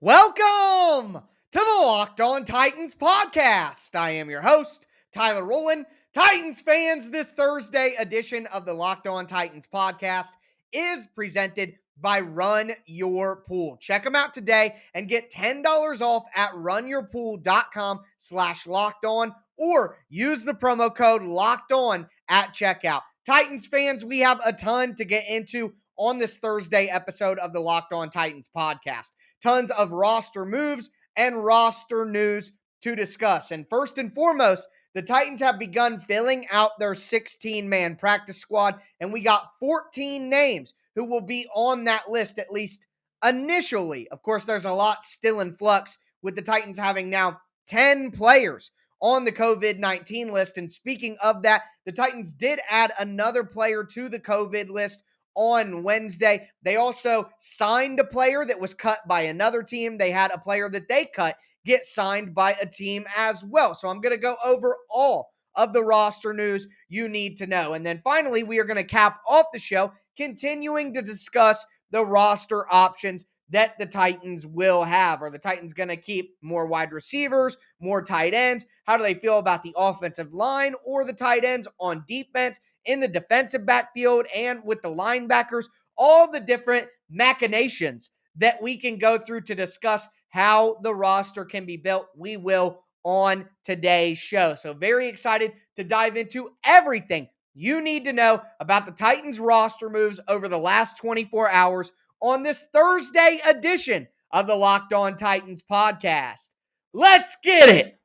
Welcome to the Locked On Titans podcast. I am your host, Tyler Rowland. Titans fans, this Thursday edition of the Locked On Titans podcast is presented by Run Your Pool. Check them out today and get $10 off at runyourpool.com/locked on or use the promo code locked on at checkout. Titans fans, we have a ton to get into on this Thursday episode of the Locked On Titans podcast. Tons of roster moves and roster news to discuss. And first and foremost, the Titans have begun filling out their 16-man practice squad, and we got 14 names who will be on that list, at least initially. Of course, there's a lot still in flux with the Titans having now 10 players on the COVID-19 list. And speaking of that, the Titans did add another player to the COVID list on Wednesday. They also signed a player that was cut by another team. They had a player that they cut get signed by a team as well. So I'm going to go over all of the roster news you need to know. And then finally, we are going to cap off the show, continuing to discuss the roster options that the Titans will have. Are the Titans going to keep more wide receivers, more tight ends? How do they feel about the offensive line or the tight ends on defense, in the defensive backfield, and with the linebackers? All the different machinations that we can go through to discuss how the roster can be built, we will on today's show. So very excited to dive into everything you need to know about the Titans roster moves over the last 24 hours on this Thursday edition of the Locked On Titans podcast. Let's get it!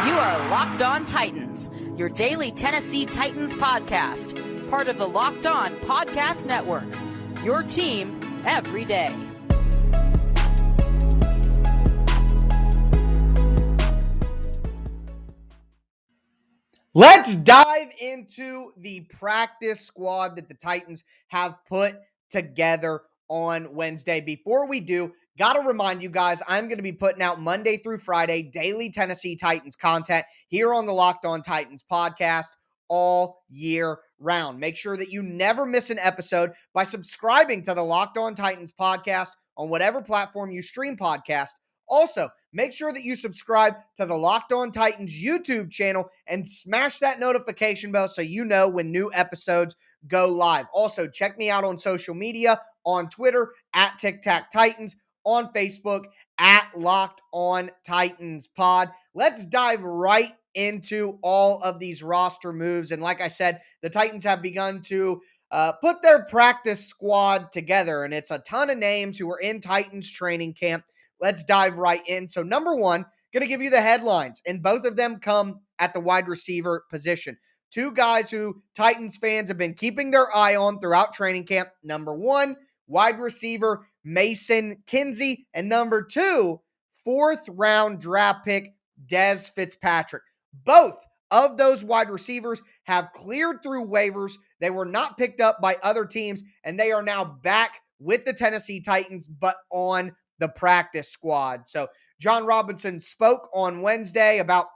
You are Locked On Titans, your daily Tennessee Titans podcast, part of the Locked On Podcast Network, your team every day. Let's dive into the practice squad that the Titans have put together on Wednesday. Before we do, got to remind you guys, I'm going to be putting out Monday through Friday daily Tennessee Titans content here on the Locked On Titans podcast all year round. Make sure that you never miss an episode by subscribing to the Locked On Titans podcast on whatever platform you stream podcasts. Also, make sure that you subscribe to the Locked On Titans YouTube channel and smash that notification bell so you know when new episodes go live. Also, check me out on social media, on Twitter, at TicTacTitans, on Facebook, at Locked On Titans Pod. Let's dive right into all of these roster moves. And like I said, the Titans have begun to put their practice squad together, and it's a ton of names who are in Titans training camp. Let's dive right in. So number one, going to give you the headlines, and both of them come at the wide receiver position. Two guys who Titans fans have been keeping their eye on throughout training camp. Number one, wide receiver Mason Kinsey, and number two, fourth-round draft pick Dez Fitzpatrick. Both of those wide receivers have cleared through waivers. They were not picked up by other teams, and they are now back with the Tennessee Titans, but on the practice squad. So John Robinson spoke on Wednesday about,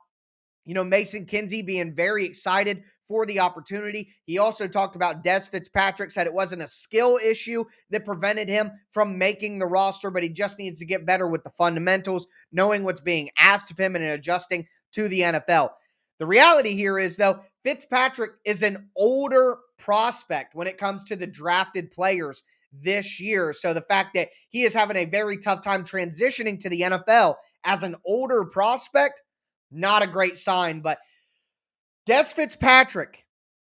Mason Kinsey being very excited for the opportunity. He also talked about Dez Fitzpatrick, said it wasn't a skill issue that prevented him from making the roster, but he just needs to get better with the fundamentals, knowing what's being asked of him and adjusting to the NFL. The reality here is, though, Fitzpatrick is an older prospect when it comes to the drafted players this year. So the fact that he is having a very tough time transitioning to the NFL as an older prospect, not a great sign. But Dez Fitzpatrick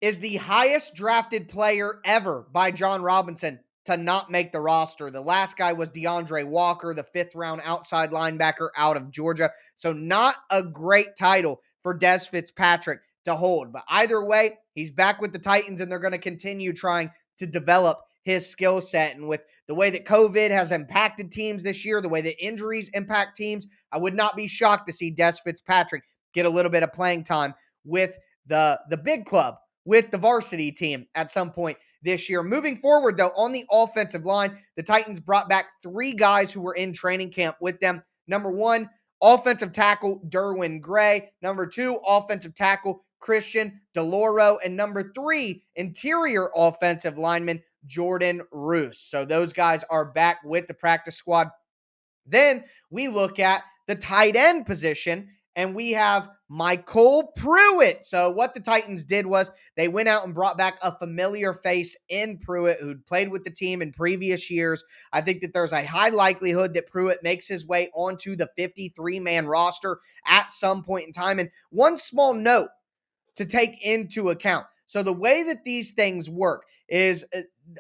is the highest drafted player ever by John Robinson to not make the roster. The last guy was DeAndre Walker, the fifth-round outside linebacker out of Georgia. So not a great title for Dez Fitzpatrick to hold. But either way, he's back with the Titans, and they're going to continue trying to develop his skill set. And with the way that COVID has impacted teams this year, the way that injuries impact teams, I would not be shocked to see Dez Fitzpatrick get a little bit of playing time with the big club, with the varsity team at some point this year. Moving forward, though, on the offensive line, the Titans brought back three guys who were in training camp with them. Number one, offensive tackle Derwin Gray. Number two, offensive tackle Christian DeLauro. And number three, interior offensive lineman Jordan Roos. So those guys are back with the practice squad. Then we look at the tight end position, and we have Michael Pruitt. So what the Titans did was they went out and brought back a familiar face in Pruitt who'd played with the team in previous years. I think that there's a high likelihood that Pruitt makes his way onto the 53-man roster at some point in time. And one small note to take into account. So the way that these things work is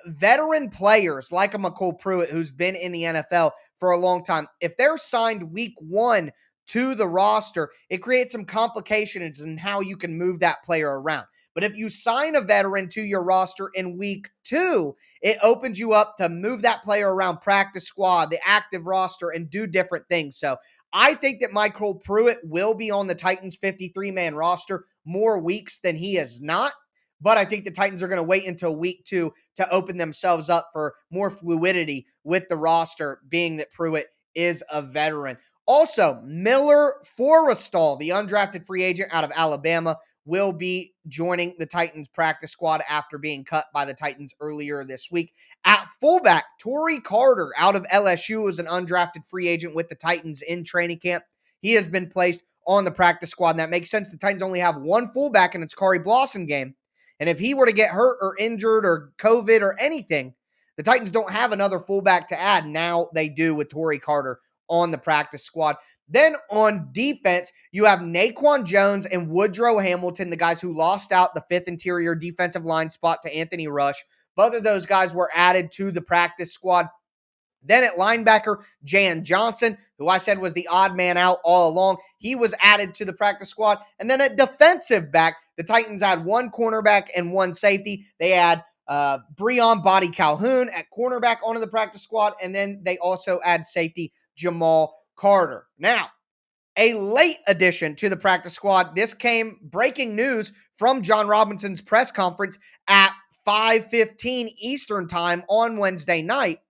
veteran players like a McCole Pruitt, who's been in the NFL for a long time, if they're signed week one to the roster, it creates some complications in how you can move that player around. But if you sign a veteran to your roster in week two, it opens you up to move that player around practice squad, the active roster, and do different things. So I think that Michael Pruitt will be on the Titans 53-man roster more weeks than he is not. But I think the Titans are going to wait until week two to open themselves up for more fluidity with the roster, being that Pruitt is a veteran. Also, Miller Forrestal, the undrafted free agent out of Alabama, will be joining the Titans practice squad after being cut by the Titans earlier this week. At fullback, Torrey Carter out of LSU is an undrafted free agent with the Titans in training camp. He has been placed on the practice squad, and that makes sense. The Titans only have one fullback, and it's Kari Blasingame. And if he were to get hurt or injured or COVID or anything, the Titans don't have another fullback to add. Now they do with Torrey Carter on the practice squad. Then on defense, you have Naquan Jones and Woodrow Hamilton, the guys who lost out the fifth interior defensive line spot to Anthony Rush. Both of those guys were added to the practice squad. Then at linebacker, Jan Johnson, who I said was the odd man out all along, he was added to the practice squad. And then at defensive back, the Titans had one cornerback and one safety. They had Breon Body Calhoun at cornerback onto the practice squad, and then they also add safety Jamal Carter. Now, a late addition to the practice squad. This came breaking news from John Robinson's press conference at 5:15 Eastern time on Wednesday night.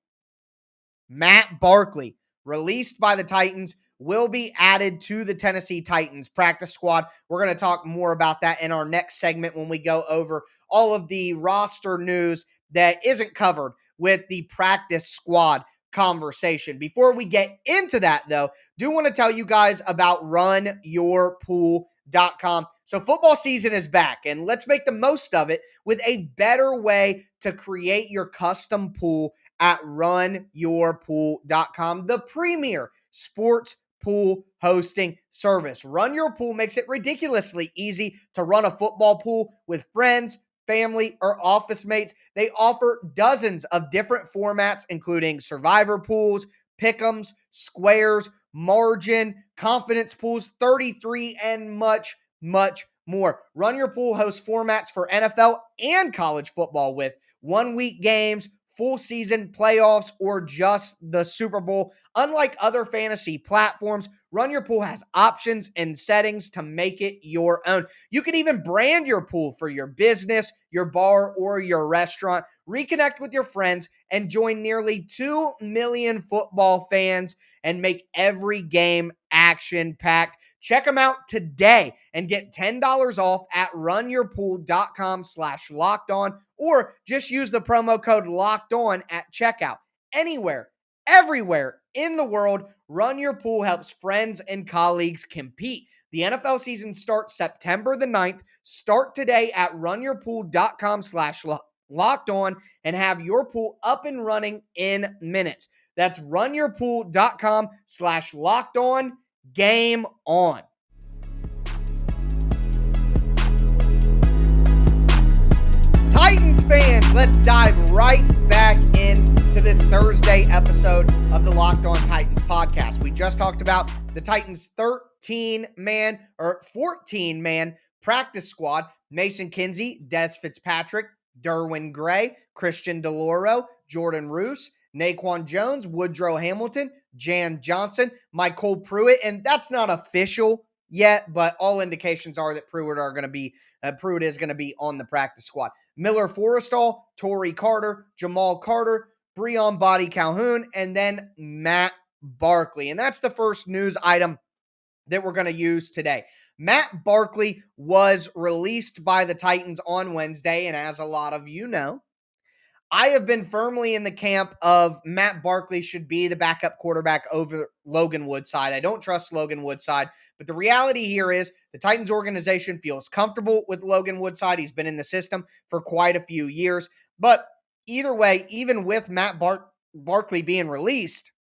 Matt Barkley, released by the Titans, will be added to the Tennessee Titans practice squad. We're going to talk more about that in our next segment when we go over all of the roster news that isn't covered with the practice squad conversation. Before we get into that, though, do want to tell you guys about runyourpool.com. So football season is back, and let's make the most of it with a better way to create your custom pool at runyourpool.com, the premier sports pool hosting service. Run Your Pool makes it ridiculously easy to run a football pool with friends, family, or office mates. They offer dozens of different formats, including survivor pools, pick'ems, squares, margin, confidence pools, 33, and much, much more. Run Your Pool hosts formats for NFL and college football with 1 week games, full season playoffs, or just the Super Bowl. Unlike other fantasy platforms, Run Your Pool has options and settings to make it your own. You can even brand your pool for your business, your bar, or your restaurant. Reconnect with your friends and join nearly 2 million football fans and make every game action-packed. Check them out today and get $10 off at runyourpool.com/lockedon, or just use the promo code LOCKEDON at checkout. Anywhere, everywhere in the world, Run Your Pool helps friends and colleagues compete. The NFL season starts September the 9th. Start today at runyourpool.com/lockedon and have your pool up and running in minutes. That's runyourpool.com/lockedon. Game on. Titans fans, let's dive right back into this Thursday episode of the Locked On Titans podcast. We just talked about the Titans 13-man or 14-man practice squad. Mason Kinsey, Des Fitzpatrick, Derwin Gray, Christian DeLauro, Jordan Roos, Naquan Jones, Woodrow Hamilton, Jan Johnson, Michael Pruitt, and that's not official yet, but all indications are that Pruitt is going to be on the practice squad. Miller Forrestal, Torrey Carter, Jamal Carter, Breon Body Calhoun, and then Matt Barkley. And that's the first news item that we're going to use today. Matt Barkley was released by the Titans on Wednesday, and as a lot of you know, I have been firmly in the camp of Matt Barkley should be the backup quarterback over Logan Woodside. I don't trust Logan Woodside, but the reality here is the Titans organization feels comfortable with Logan Woodside. He's been in the system for quite a few years. But either way, even with Barkley being released,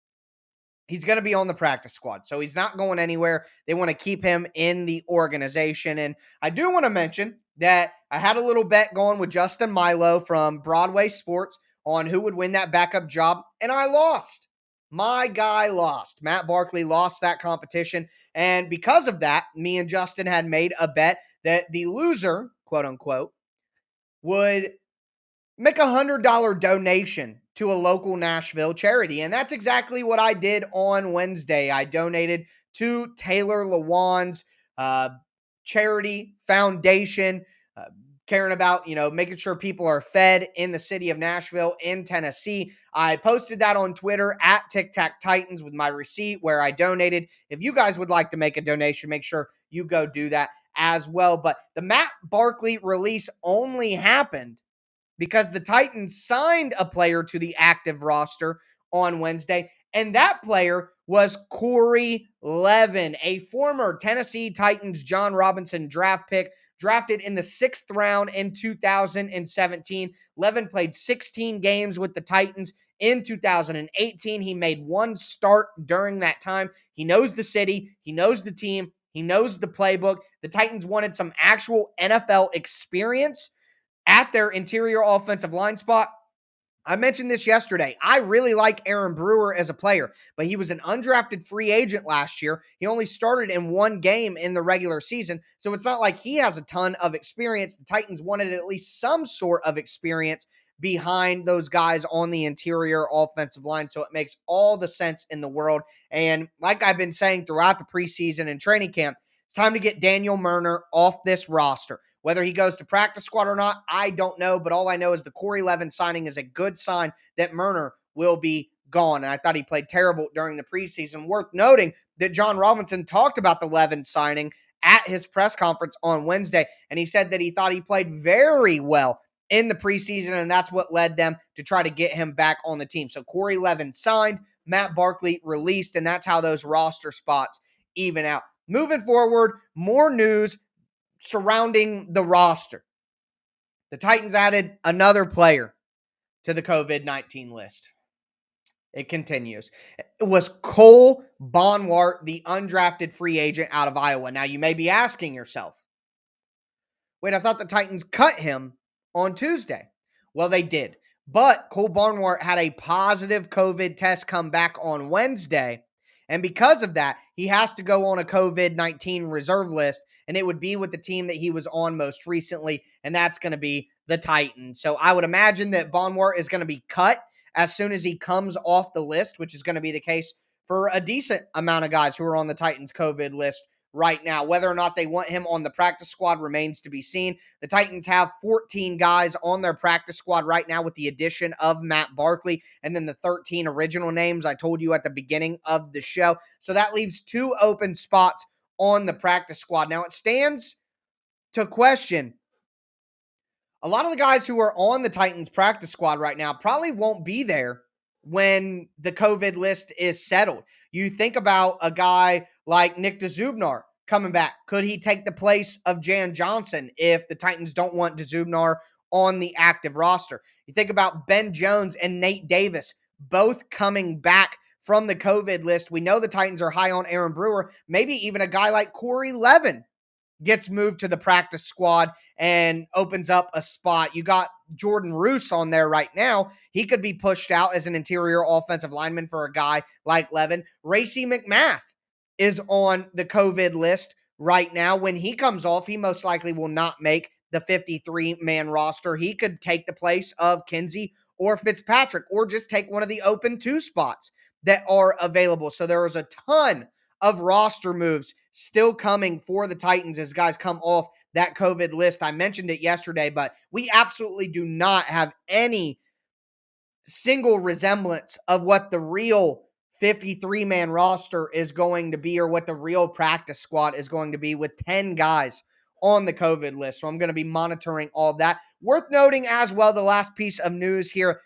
he's going to be on the practice squad. So he's not going anywhere. They want to keep him in the organization. And I do want to mention that I had a little bet going with Justin Milo from Broadway Sports on who would win that backup job, and I lost. My guy lost. Matt Barkley lost that competition. And because of that, me and Justin had made a bet that the loser, quote unquote, would make $100 donation to a local Nashville charity. And that's exactly what I did on Wednesday. I donated to Taylor Lewan's uh, charity foundation, uh, caring about, making sure people are fed in the city of Nashville in Tennessee. I posted that on Twitter at Tic Tac Titans with my receipt where I donated. If you guys would like to make a donation, make sure you go do that as well. But the Matt Barkley release only happened because the Titans signed a player to the active roster on Wednesday, and that player was Corey Levin, a former Tennessee Titans John Robinson draft pick, drafted in the 6th round in 2017. Levin played 16 games with the Titans in 2018. He made one start during that time. He knows the city, he knows the team, he knows the playbook. The Titans wanted some actual NFL experience at their interior offensive line spot. I mentioned this yesterday. I really like Aaron Brewer as a player, but he was an undrafted free agent last year. He only started in one game in the regular season, so it's not like he has a ton of experience. The Titans wanted at least some sort of experience behind those guys on the interior offensive line, so it makes all the sense in the world. And like I've been saying throughout the preseason and training camp, it's time to get Daniel Murner off this roster. Whether he goes to practice squad or not, I don't know. But all I know is the Corey Levin signing is a good sign that Murner will be gone. And I thought he played terrible during the preseason. Worth noting that John Robinson talked about the Levin signing at his press conference on Wednesday. And he said that he thought he played very well in the preseason. And that's what led them to try to get him back on the team. So Corey Levin signed, Matt Barkley released, and that's how those roster spots even out. Moving forward, more news surrounding the roster. The Titans added another player to the COVID-19 list. It continues. It was Cole Bonwart, the undrafted free agent out of Iowa. Now, you may be asking yourself, wait, I thought the Titans cut him on Tuesday. Well, they did. But Cole Barnwart had a positive COVID test come back on Wednesday. And because of that, he has to go on a COVID-19 reserve list, and it would be with the team that he was on most recently, and that's going to be the Titans. So I would imagine that Bonwart is going to be cut as soon as he comes off the list, which is going to be the case for a decent amount of guys who are on the Titans COVID list right now. Whether or not they want him on the practice squad remains to be seen. The Titans have 14 guys on their practice squad right now with the addition of Matt Barkley and then the 13 original names I told you at the beginning of the show. So that leaves 2 open spots on the practice squad. Now it stands to question, a lot of the guys who are on the Titans practice squad right now probably won't be there when the COVID list is settled. You think about a guy like Nick DeZubnar coming back. Could he take the place of Jan Johnson if the Titans don't want DeZubnar on the active roster? You think about Ben Jones and Nate Davis both coming back from the COVID list. We know the Titans are high on Aaron Brewer. Maybe even a guy like Corey Levin gets moved to the practice squad and opens up a spot. You got Jordan Roos on there right now. He could be pushed out as an interior offensive lineman for a guy like Levin. Racey McMath is on the COVID list right now. When he comes off, he most likely will not make the 53-man roster. He could take the place of Kinsey or Fitzpatrick, or just take one of the open 2 spots that are available. So there is a ton of roster moves still coming for the Titans as guys come off that COVID list. I mentioned it yesterday, but we absolutely do not have any single resemblance of what the real 53-man roster is going to be or what the real practice squad is going to be with 10 guys on the COVID list. So I'm going to be monitoring all that. Worth noting as well, the last piece of news here,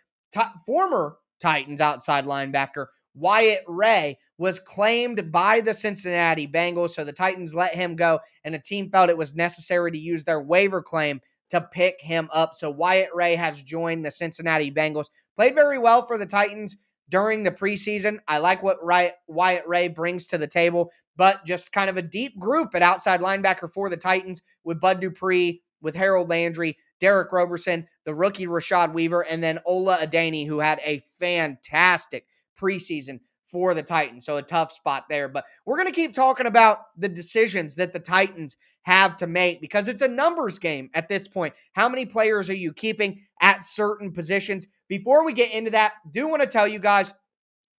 former Titans outside linebacker Wyatt Ray was claimed by the Cincinnati Bengals. So the Titans let him go, and the team felt it was necessary to use their waiver claim to pick him up. So Wyatt Ray has joined the Cincinnati Bengals. Played very well for the Titans during the preseason. I like what Wyatt Ray brings to the table, but just kind of a deep group at outside linebacker for the Titans with Bud Dupree, with Harold Landry, Derek Roberson, the rookie Rashad Weaver, and then Ola Adeni, who had a fantastic preseason for the Titans. So a tough spot there. But we're going to keep talking about the decisions that the Titans have to make because it's a numbers game at this point. How many players are you keeping at certain positions? Before we get into that, do want to tell you guys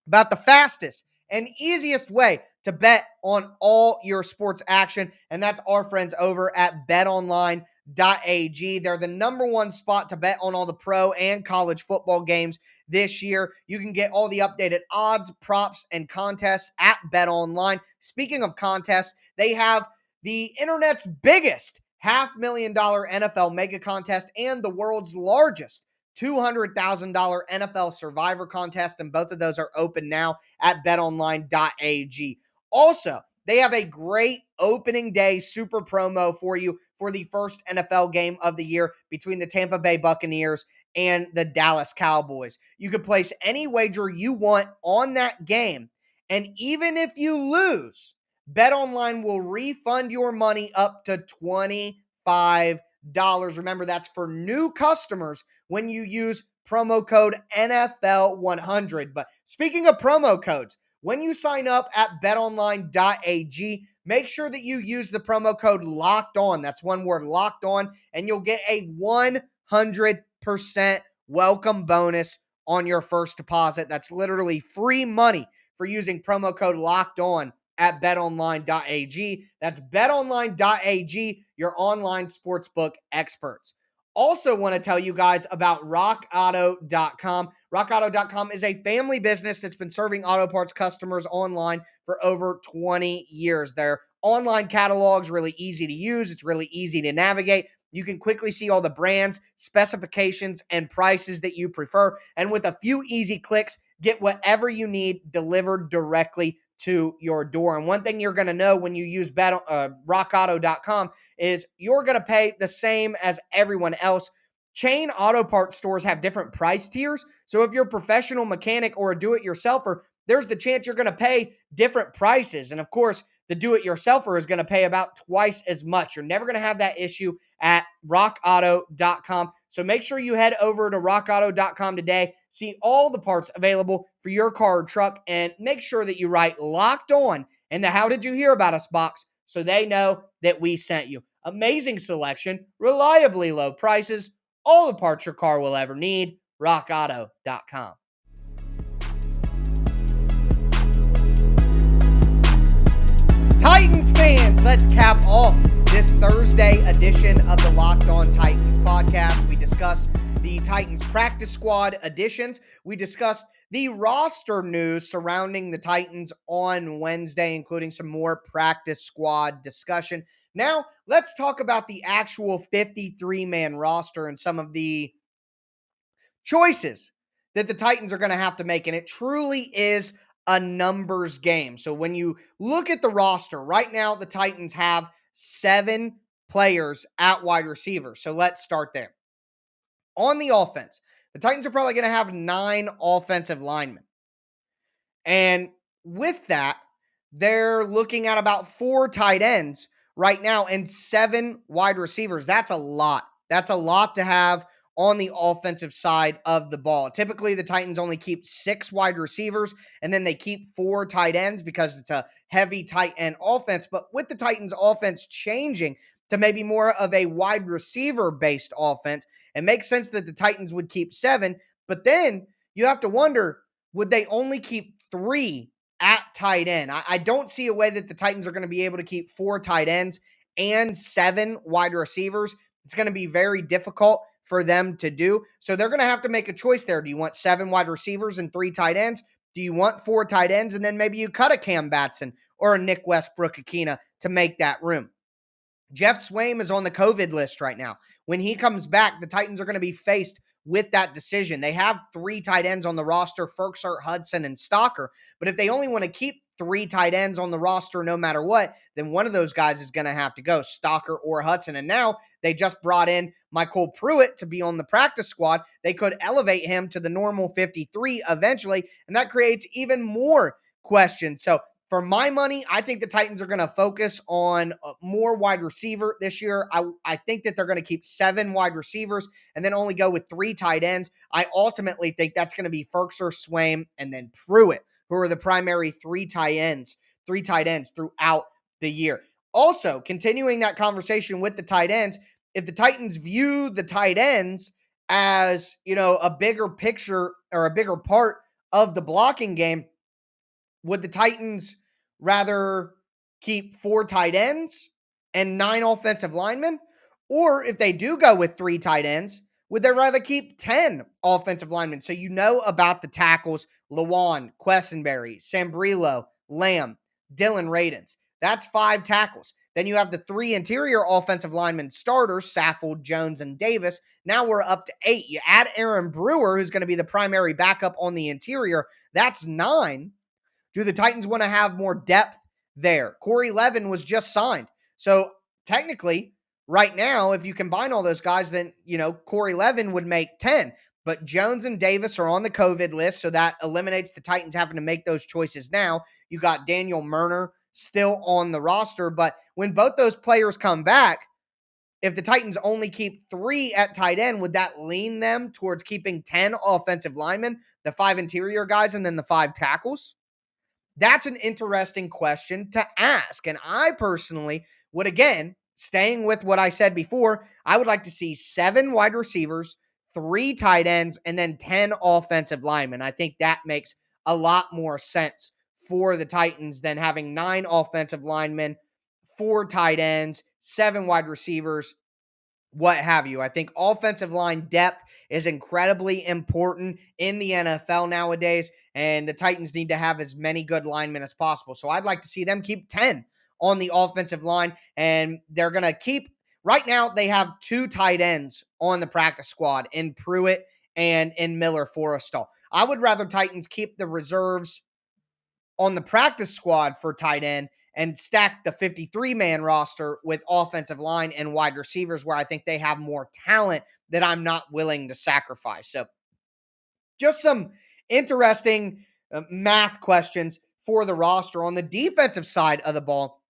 about the fastest and easiest way to bet on all your sports action, and that's our friends over at betonline.ag. They're the number one spot to bet on all the pro and college football games this year. You can get all the updated odds, props, and contests at BetOnline. Speaking of contests, they have the internet's biggest $500,000 NFL mega contest and the world's largest $200,000 NFL Survivor contest, and both of those are open now at betonline.ag. Also, they have a great opening day super promo for you for the first NFL game of the year between the Tampa Bay Buccaneers and the Dallas Cowboys. You can place any wager you want on that game, and even if you lose, BetOnline will refund your money up to $25. Remember, that's for new customers when you use promo code NFL100. But speaking of promo codes, when you sign up at betonline.ag, make sure that you use the promo code locked on. That's one word, locked on, and you'll get a 100% welcome bonus on your first deposit. That's literally free money for using promo code locked on at betonline.ag. That's betonline.ag, your online sportsbook experts. Also want to tell you guys about rockauto.com. Rockauto.com is a family business that's been serving auto parts customers online for over 20 years. Their online catalog's really easy to use. It's really easy to navigate. You can quickly see all the brands, specifications, and prices that you prefer. And with a few easy clicks, get whatever you need delivered directly to your door. And one thing you're going to know when you use rockauto.com is you're going to pay the same as everyone else. Chain auto parts stores have different price tiers. So if you're a professional mechanic or a do-it-yourselfer, there's the chance you're going to pay different prices. And of course, the do-it-yourselfer is going to pay about twice as much. You're never going to have that issue at rockauto.com. So make sure you head over to rockauto.com today, see all the parts available for your car or truck, and make sure that you write locked on in the How Did You Hear About Us box so they know that we sent you. Amazing selection, reliably low prices, all the parts your car will ever need. rockauto.com. Titans fans, let's cap off this Thursday edition of the Locked On Titans podcast. We discussed the Titans practice squad additions. We discussed the roster news surrounding the Titans on Wednesday, including some more practice squad discussion. Now, let's talk about the actual 53-man roster and some of the choices that the Titans are going to have to make. And it truly is a numbers game. So when you look at the roster, right now the Titans have 7 players at wide receiver. So let's start there. On the offense, the Titans are probably going to have 9 offensive linemen. And with that, they're looking at about 4 tight ends right now and 7 wide receivers. That's a lot. That's a lot to have on the offensive side of the ball. Typically, the Titans only keep 6 wide receivers, and then they keep 4 tight ends because it's a heavy tight end offense. But with the Titans offense changing to maybe more of a wide receiver-based offense, it makes sense that the Titans would keep 7. But then you have to wonder, would they only keep 3 at tight end? I don't see a way that the Titans are going to be able to keep 4 tight ends and 7 wide receivers. It's going to be very difficult for them to do. So they're going to have to make a choice there. Do you want 7 wide receivers and 3 tight ends? Do you want 4 tight ends? And then maybe you cut a Cam Batson or a Nick Westbrook-Akina to make that room. Jeff Swaim is on the COVID list right now. When he comes back, the Titans are going to be faced with that decision. They have 3 tight ends on the roster, Ferkser, Hudson, and Stalker. But if they only want to keep 3 tight ends on the roster no matter what, then one of those guys is going to have to go, Stalker or Hudson. And now they just brought in Michael Pruitt to be on the practice squad. They could elevate him to the normal 53 eventually, and that creates even more questions. So for my money, I think the Titans are going to focus on more wide receiver this year. I think that they're going to keep 7 wide receivers and then only go with 3 tight ends. I ultimately think that's going to be Ferkser, Swaim, and then Pruitt, who are the primary 3 tight ends throughout the year. Also, continuing that conversation with the tight ends, if the Titans view the tight ends as, a bigger picture or a bigger part of the blocking game, would the Titans rather keep 4 tight ends and 9 offensive linemen? Or if they do go with 3 tight ends, would they rather keep 10 offensive linemen? So you know about the tackles: Lawan, Quessenberry, Sambrilo, Lamb, Dylan Radins. That's 5 tackles. Then you have the 3 interior offensive linemen starters, Saffold, Jones, and Davis. Now we're up to 8. You add Aaron Brewer, who's going to be the primary backup on the interior. That's 9. Do the Titans want to have more depth there? Corey Levin was just signed. So technically, right now, if you combine all those guys, then, Corey Levin would make 10. But Jones and Davis are on the COVID list, so that eliminates the Titans having to make those choices now. You got Daniel Murner still on the roster. But when both those players come back, if the Titans only keep 3 at tight end, would that lean them towards keeping 10 offensive linemen, the 5 interior guys, and then the 5 tackles? That's an interesting question to ask. And I personally would, again, staying with what I said before, I would like to see 7 wide receivers, 3 tight ends, and then 10 offensive linemen. I think that makes a lot more sense for the Titans than having 9 offensive linemen, 4 tight ends, 7 wide receivers, what have you. I think offensive line depth is incredibly important in the NFL nowadays, and the Titans need to have as many good linemen as possible. So I'd like to see them keep 10 on the offensive line, and they're going to keep, right now, they have 2 tight ends on the practice squad in Pruitt and in Miller Forrestal. I would rather Titans keep the reserves on the practice squad for tight end and stack the 53-man roster with offensive line and wide receivers, where I think they have more talent that I'm not willing to sacrifice. So just some interesting math questions for the roster. On the defensive side of the ball,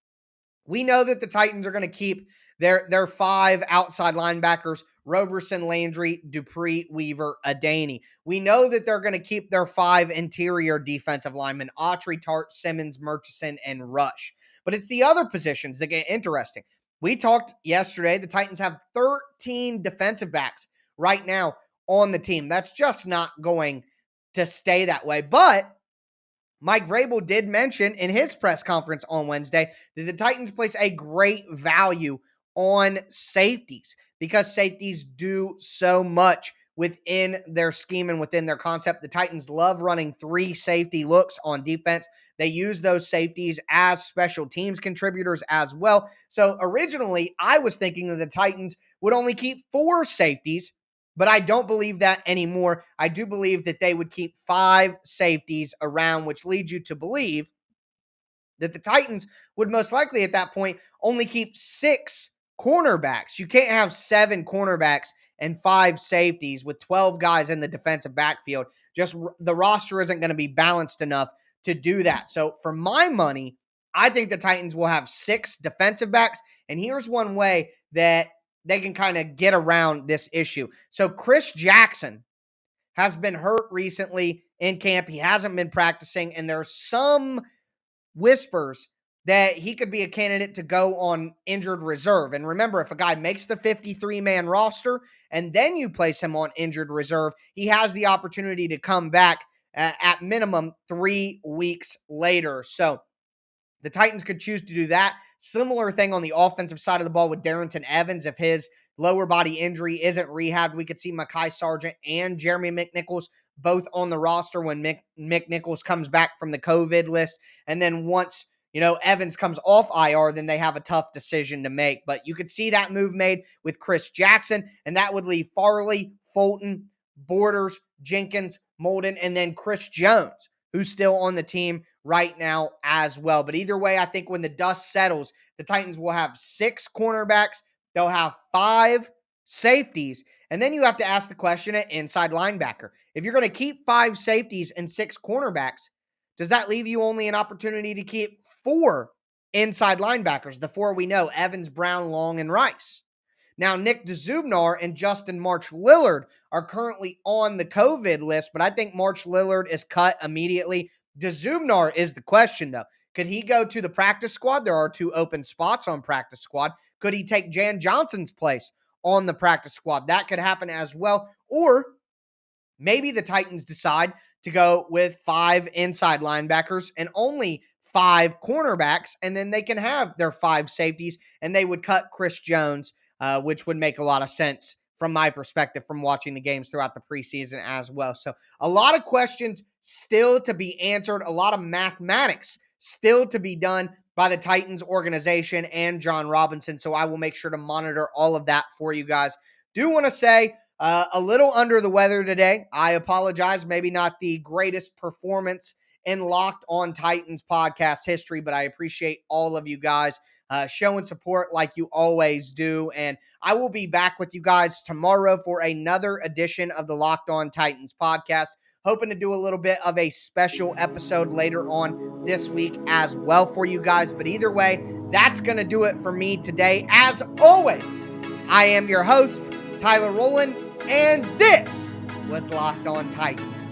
we know that the Titans are going to keep their 5 outside linebackers: Roberson, Landry, Dupree, Weaver, Adaney. We know that they're going to keep their 5 interior defensive linemen: Autry, Tart, Simmons, Murchison, and Rush. But it's the other positions that get interesting. We talked yesterday, the Titans have 13 defensive backs right now on the team. That's just not going to stay that way. But Mike Vrabel did mention in his press conference on Wednesday that the Titans place a great value on safeties because safeties do so much within their scheme and within their concept. The Titans love running 3 safety looks on defense. They use those safeties as special teams contributors as well. So originally, I was thinking that the Titans would only keep 4 safeties, but I don't believe that anymore. I do believe that they would keep 5 safeties around, which leads you to believe that the Titans would most likely at that point only keep 6 cornerbacks. You can't have 7 cornerbacks and 5 safeties with 12 guys in the defensive backfield. Just the roster isn't going to be balanced enough to do that. So for my money, I think the Titans will have 6 defensive backs. And here's one way that they can kind of get around this issue. So Chris Jackson has been hurt recently in camp. He hasn't been practicing, and there's some whispers that he could be a candidate to go on injured reserve. And remember, if a guy makes the 53-man roster and then you place him on injured reserve, he has the opportunity to come back at minimum 3 weeks later. So the Titans could choose to do that. Similar thing on the offensive side of the ball with Darrington Evans. If his lower body injury isn't rehabbed, we could see Mekhi Sargent and Jeremy McNichols both on the roster when McNichols comes back from the COVID list. And then once Evans comes off IR, then they have a tough decision to make. But you could see that move made with Chris Jackson, and that would leave Farley, Fulton, Borders, Jenkins, Molden, and then Chris Jones, who's still on the team right now as well. But either way, I think when the dust settles, the Titans will have 6 cornerbacks. They'll have 5 safeties. And then you have to ask the question at inside linebacker. If you're going to keep 5 safeties and 6 cornerbacks, does that leave you only an opportunity to keep 4 inside linebackers? The 4 we know: Evans, Brown, Long, and Rice. Now, Nick DeZubnar and Justin March Lillard are currently on the COVID list, but I think March Lillard is cut immediately. DeZubnar is the question, though. Could he go to the practice squad? There are 2 open spots on practice squad. Could he take Jan Johnson's place on the practice squad? That could happen as well. Or maybe the Titans decide to go with 5 inside linebackers and only 5 cornerbacks, and then they can have their 5 safeties, and they would cut Chris Jones, which would make a lot of sense from my perspective from watching the games throughout the preseason as well. So a lot of questions still to be answered, a lot of mathematics still to be done by the Titans organization and John Robinson. So I will make sure to monitor all of that for you guys. Do want to say, a little under the weather today. I apologize. Maybe not the greatest performance in Locked On Titans podcast history, but I appreciate all of you guys showing support like you always do. And I will be back with you guys tomorrow for another edition of the Locked On Titans podcast. Hoping to do a little bit of a special episode later on this week as well for you guys. But either way, that's going to do it for me today. As always, I am your host, Tyler Rowland, and this was Locked On Titans.